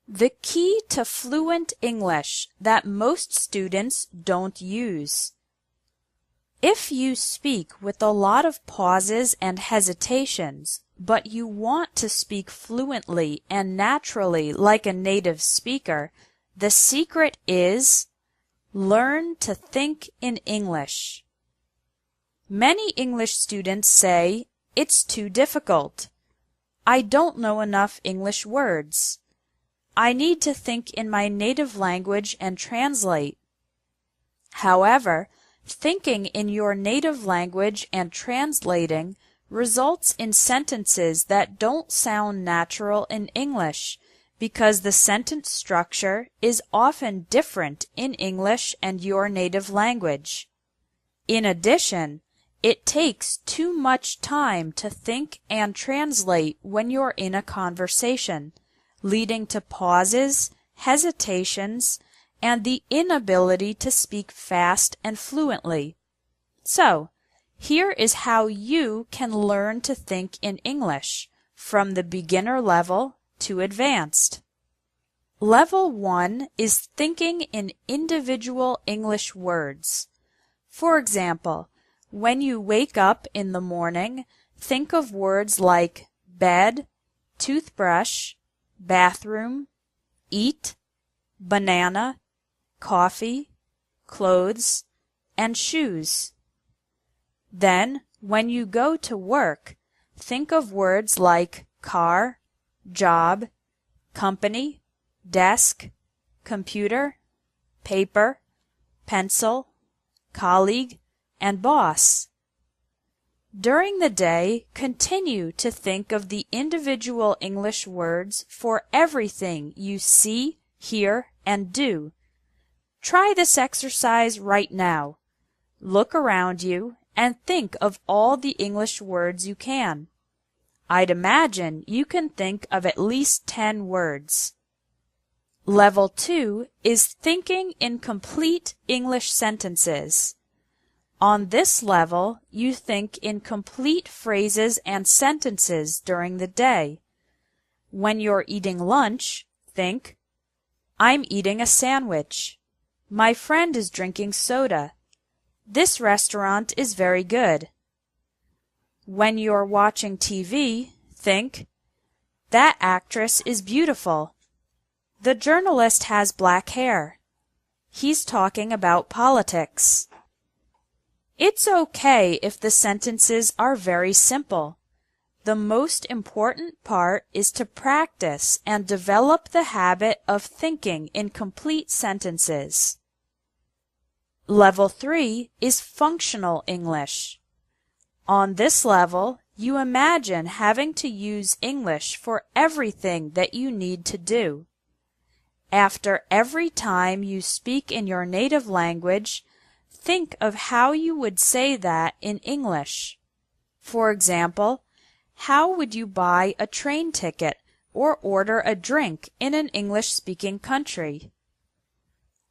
The key to fluent English that most students don't use. If you speak with a lot of pauses and hesitations, but you want to speak fluently and naturally like a native speaker, the secret is learn to think in English. Many English students say, "It's too difficult. I don't know enough English words. I need to think in my native language and translate." However, thinking in your native language and translating results in sentences that don't sound natural in English because the sentence structure is often different in English and your native language. In addition, it takes too much time to think and translate when you're in a conversation, leading to pauses, hesitations, and the inability to speak fast and fluently. So, here is how you can learn to think in English from the beginner level to advanced. Level 1 is thinking in individual English words. For example, when you wake up in the morning, think of words like bed, toothbrush, bathroom, eat, banana, coffee, clothes, and shoes. Then, when you go to work, think of words like car, job, company, desk, computer, paper, pencil, colleague, and boss. During the day, continue to think of the individual English words for everything you see, hear, and do. Try this exercise right now. Look around you and think of all the English words you can. I'd imagine you can think of at least 10 words. Level 2 is thinking in complete English sentences. On this level, you think in complete phrases and sentences during the day. When you're eating lunch, think, "I'm eating a sandwich. My friend is drinking soda. This restaurant is very good." When you're watching TV, think, "That actress is beautiful. The journalist has black hair. He's talking about politics." It's okay if the sentences are very simple. The most important part is to practice and develop the habit of thinking in complete sentences. Level 3 is functional English. On this level, you imagine having to use English for everything that you need to do. After every time you speak in your native language, think of how you would say that in English. For example, how would you buy a train ticket or order a drink in an English-speaking country?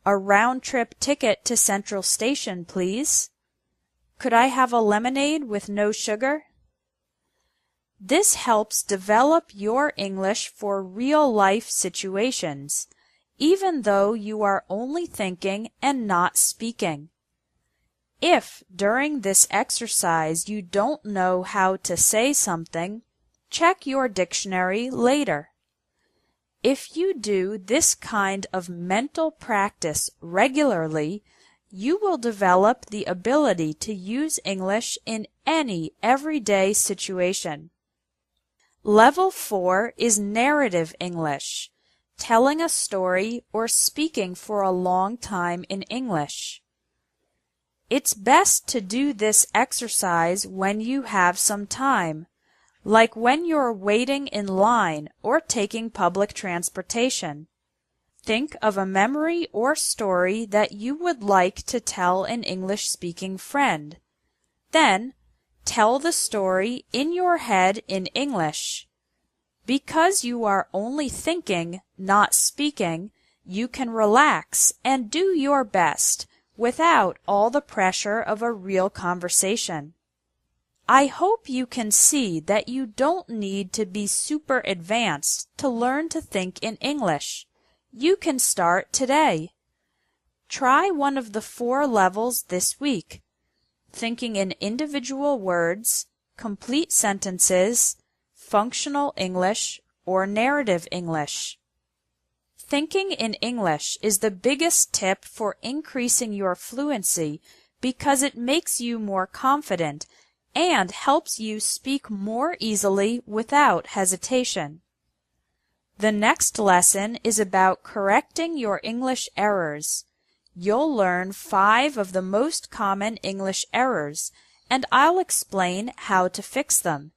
"A round-trip ticket to Central Station, please. Could I have a lemonade with no sugar?" This helps develop your English for real-life situations, even though you are only thinking and not speaking. If during this exercise you don't know how to say something, check your dictionary later. If you do this kind of mental practice regularly, you will develop the ability to use English in any everyday situation. Level 4 is narrative English, telling a story or speaking for a long time in English. It's best to do this exercise when you have some time, like when you're waiting in line or taking public transportation. Think of a memory or story that you would like to tell an English-speaking friend. Then, tell the story in your head in English. Because you are only thinking, not speaking, you can relax and do your best without all the pressure of a real conversation. I hope you can see that you don't need to be super advanced to learn to think in English. You can start today. Try one of the 4 levels this week: thinking in individual words, complete sentences, functional English, or narrative English. Thinking in English is the biggest tip for increasing your fluency because it makes you more confident and helps you speak more easily without hesitation. The next lesson is about correcting your English errors. You'll learn 5 of the most common English errors, and I'll explain how to fix them.